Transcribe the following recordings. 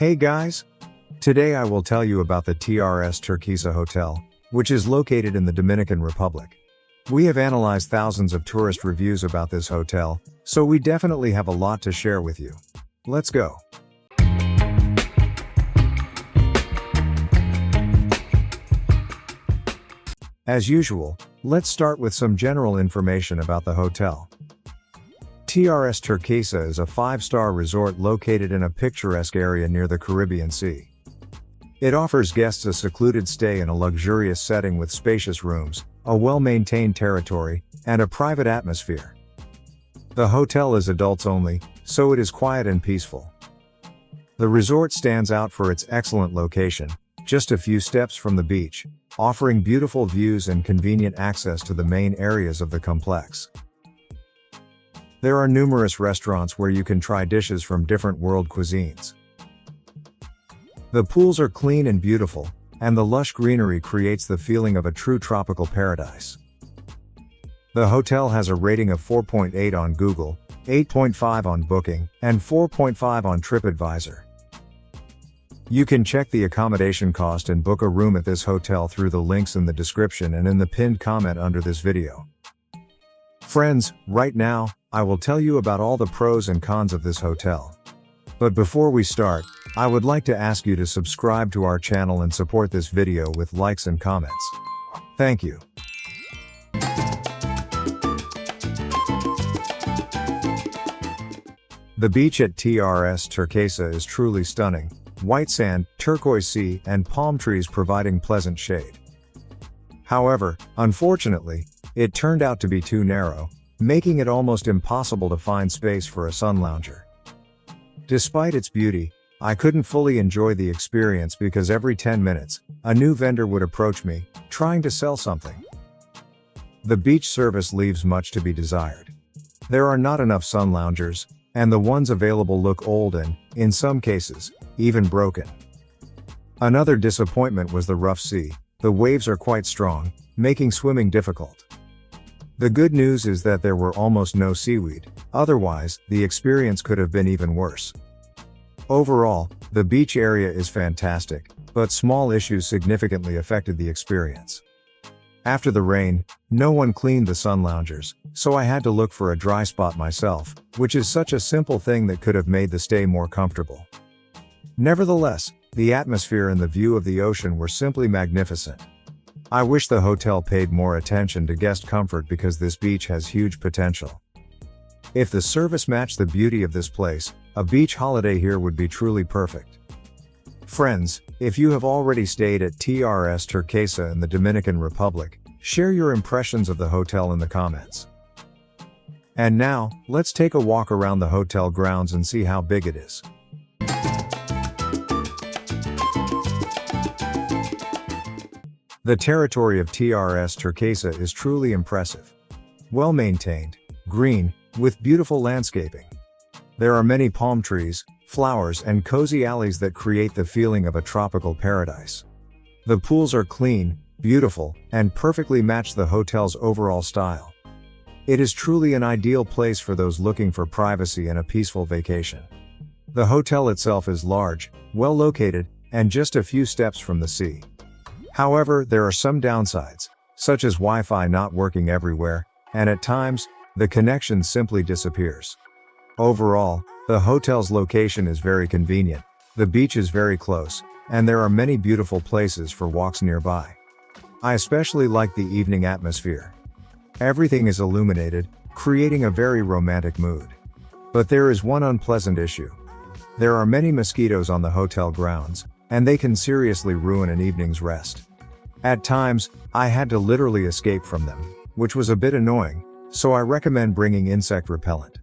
Hey guys! Today I will tell you about the TRS Turquesa Hotel, which is located in the Dominican Republic. We have analyzed thousands of tourist reviews about this hotel, so we definitely have a lot to share with you. Let's go! As usual, let's start with some general information about the hotel. TRS Turquesa is a 5-star resort located in a picturesque area near the Caribbean Sea. It offers guests a secluded stay in a luxurious setting with spacious rooms, a well-maintained territory, and a private atmosphere. The hotel is adults only, so it is quiet and peaceful. The resort stands out for its excellent location, just a few steps from the beach, offering beautiful views and convenient access to the main areas of the complex. There are numerous restaurants where you can try dishes from different world cuisines. The pools are clean and beautiful, and the lush greenery creates the feeling of a true tropical paradise. The hotel has a rating of 4.8 on Google, 8.5 on Booking, and 4.5 on TripAdvisor. You can check the accommodation cost and book a room at this hotel through the links in the description and in the pinned comment under this video. Friends, right now, I will tell you about all the pros and cons of this hotel. But before we start, I would like to ask you to subscribe to our channel and support this video with likes and comments. Thank you. The beach at TRS Turquesa is truly stunning. White sand, turquoise sea, and palm trees providing pleasant shade. However, unfortunately, it turned out to be too narrow, making it almost impossible to find space for a sun lounger. Despite its beauty, I couldn't fully enjoy the experience because every 10 minutes, a new vendor would approach me, trying to sell something. The beach service leaves much to be desired. There are not enough sun loungers, and the ones available look old and, in some cases, even broken. Another disappointment was the rough sea. The waves are quite strong, making swimming difficult. The good news is that there were almost no seaweed, otherwise, the experience could have been even worse. Overall, the beach area is fantastic, but small issues significantly affected the experience. After the rain, no one cleaned the sun loungers, so I had to look for a dry spot myself, which is such a simple thing that could have made the stay more comfortable. Nevertheless, the atmosphere and the view of the ocean were simply magnificent. I wish the hotel paid more attention to guest comfort because this beach has huge potential. If the service matched the beauty of this place, a beach holiday here would be truly perfect. Friends, if you have already stayed at TRS Turquesa in the Dominican Republic, share your impressions of the hotel in the comments. And now, let's take a walk around the hotel grounds and see how big it is. The territory of TRS Turquesa is truly impressive. Well maintained, green, with beautiful landscaping. There are many palm trees, flowers, and cozy alleys that create the feeling of a tropical paradise. The pools are clean, beautiful, and perfectly match the hotel's overall style. It is truly an ideal place for those looking for privacy and a peaceful vacation. The hotel itself is large, well located, and just a few steps from the sea. However, there are some downsides, such as Wi-Fi not working everywhere, and at times, the connection simply disappears. Overall, the hotel's location is very convenient, the beach is very close, and there are many beautiful places for walks nearby. I especially like the evening atmosphere. Everything is illuminated, creating a very romantic mood. But there is one unpleasant issue. There are many mosquitoes on the hotel grounds, and they can seriously ruin an evening's rest. At times, I had to literally escape from them, which was a bit annoying, so I recommend bringing insect repellent.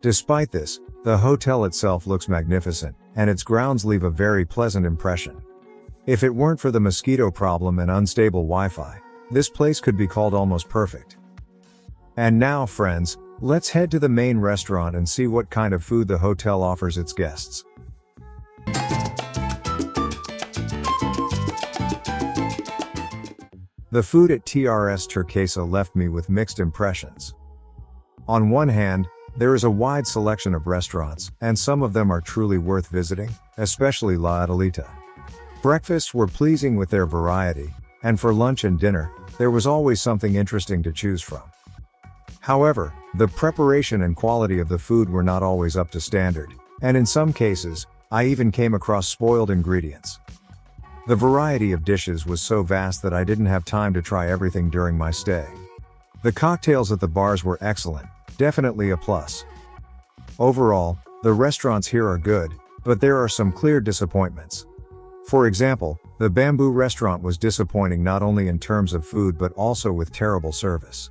Despite this, the hotel itself looks magnificent, and its grounds leave a very pleasant impression. If it weren't for the mosquito problem and unstable Wi-Fi, this place could be called almost perfect. And now, friends, let's head to the main restaurant and see what kind of food the hotel offers its guests. The food at TRS Turquesa left me with mixed impressions. On one hand, There is a wide selection of restaurants, and some of them are truly worth visiting, especially La Adelita. Breakfasts were pleasing with their variety, and for lunch and dinner, there was always something interesting to choose from. However, the preparation and quality of the food were not always up to standard, and in some cases, I even came across spoiled ingredients. The variety of dishes was so vast that I didn't have time to try everything during my stay. The cocktails at the bars were excellent, definitely a plus. Overall, the restaurants here are good, but there are some clear disappointments. For example, the Bamboo restaurant was disappointing not only in terms of food but also with terrible service.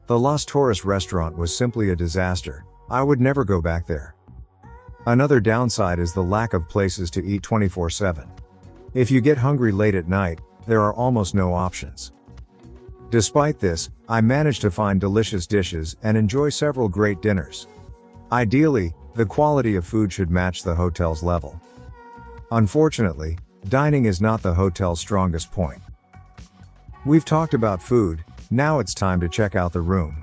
The Las Torres restaurant was simply a disaster. I would never go back there. Another downside is the lack of places to eat 24/7. If you get hungry late at night, there are almost no options. Despite this, I managed to find delicious dishes and enjoy several great dinners. Ideally, the quality of food should match the hotel's level. Unfortunately, dining is not the hotel's strongest point. We've talked about food, now it's time to check out the room.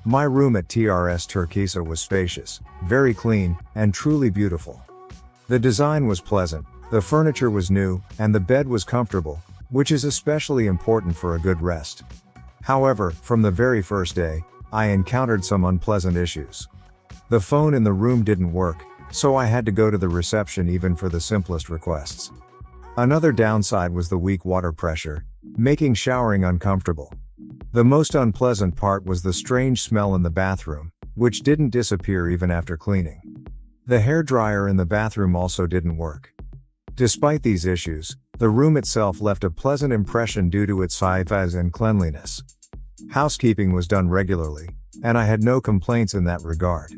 My room at TRS Turquesa was spacious, very clean, and truly beautiful. The design was pleasant, the furniture was new, and the bed was comfortable, which is especially important for a good rest. However, from the very first day, I encountered some unpleasant issues. The phone in the room didn't work, so I had to go to the reception even for the simplest requests. Another downside was the weak water pressure, making showering uncomfortable. The most unpleasant part was the strange smell in the bathroom, which didn't disappear even after cleaning. The hairdryer in the bathroom also didn't work. Despite these issues, the room itself left a pleasant impression due to its size and cleanliness. Housekeeping was done regularly, and I had no complaints in that regard.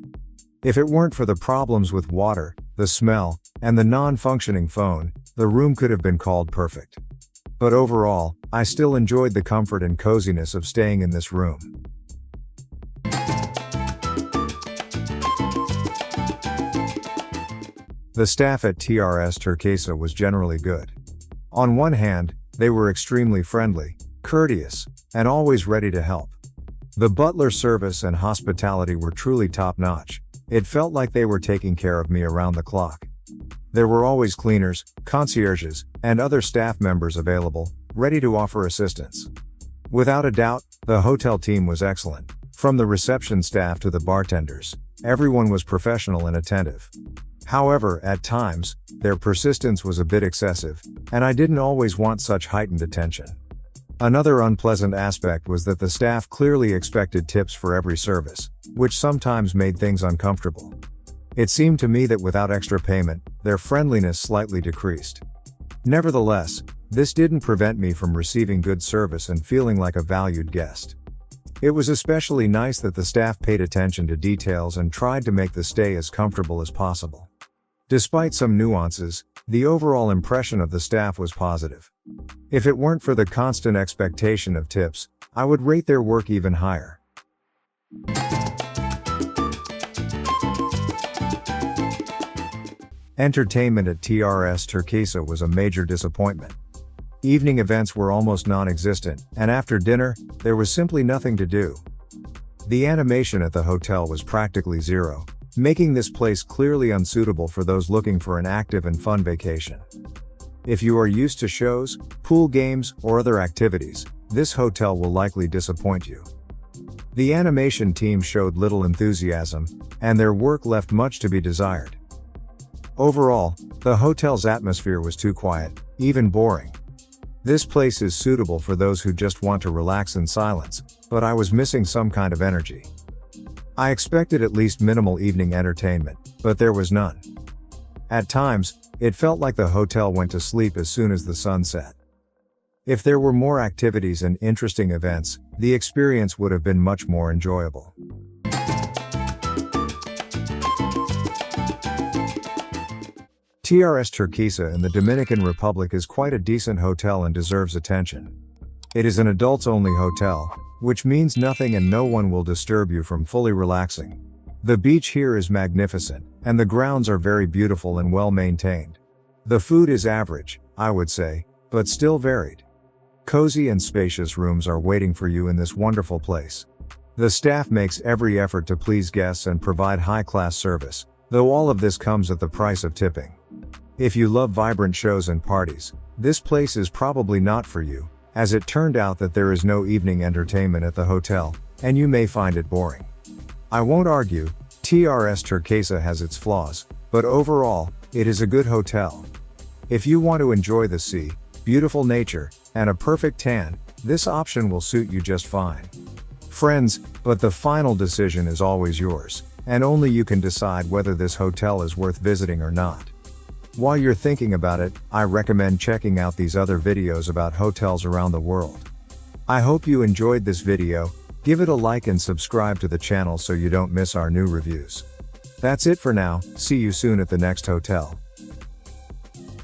If it weren't for the problems with water, the smell, and the non-functioning phone, the room could have been called perfect. But overall, I still enjoyed the comfort and coziness of staying in this room. The staff at TRS Turquesa was generally good. On one hand, they were extremely friendly, courteous, and always ready to help. The butler service and hospitality were truly top-notch. It felt like they were taking care of me around the clock. There were always cleaners, concierges, and other staff members available, ready to offer assistance. Without a doubt, the hotel team was excellent. From the reception staff to the bartenders, everyone was professional and attentive. However, at times, their persistence was a bit excessive, and I didn't always want such heightened attention. Another unpleasant aspect was that the staff clearly expected tips for every service, which sometimes made things uncomfortable. It seemed to me that without extra payment, their friendliness slightly decreased. Nevertheless, this didn't prevent me from receiving good service and feeling like a valued guest. It was especially nice that the staff paid attention to details and tried to make the stay as comfortable as possible. Despite some nuances, the overall impression of the staff was positive. If it weren't for the constant expectation of tips, I would rate their work even higher. Entertainment at TRS Turquesa was a major disappointment. Evening events were almost non-existent, and after dinner, there was simply nothing to do. The animation at the hotel was practically zero, making this place clearly unsuitable for those looking for an active and fun vacation. If you are used to shows, pool games, or other activities, this hotel will likely disappoint you. The animation team showed little enthusiasm, and their work left much to be desired. Overall, the hotel's atmosphere was too quiet, even boring. This place is suitable for those who just want to relax in silence, but I was missing some kind of energy. I expected at least minimal evening entertainment, but there was none. At times, it felt like the hotel went to sleep as soon as the sun set. If there were more activities and interesting events, the experience would have been much more enjoyable. TRS Turquesa in the Dominican Republic is quite a decent hotel and deserves attention. It is an adults-only hotel, which means nothing and no one will disturb you from fully relaxing. The beach here is magnificent, and the grounds are very beautiful and well maintained. The food is average, I would say, but still varied. Cozy and spacious rooms are waiting for you in this wonderful place. The staff makes every effort to please guests and provide high-class service, though all of this comes at the price of tipping. If you love vibrant shows and parties, this place is probably not for you, as it turned out that there is no evening entertainment at the hotel, and you may find it boring. I won't argue, TRS Turquesa has its flaws, but overall, it is a good hotel. If you want to enjoy the sea, beautiful nature, and a perfect tan, this option will suit you just fine. Friends, but the final decision is always yours, and only you can decide whether this hotel is worth visiting or not. While you're thinking about it, I recommend checking out these other videos about hotels around the world. I hope you enjoyed this video. Give it a like and subscribe to the channel so you don't miss our new reviews. That's it for now, see you soon at the next hotel.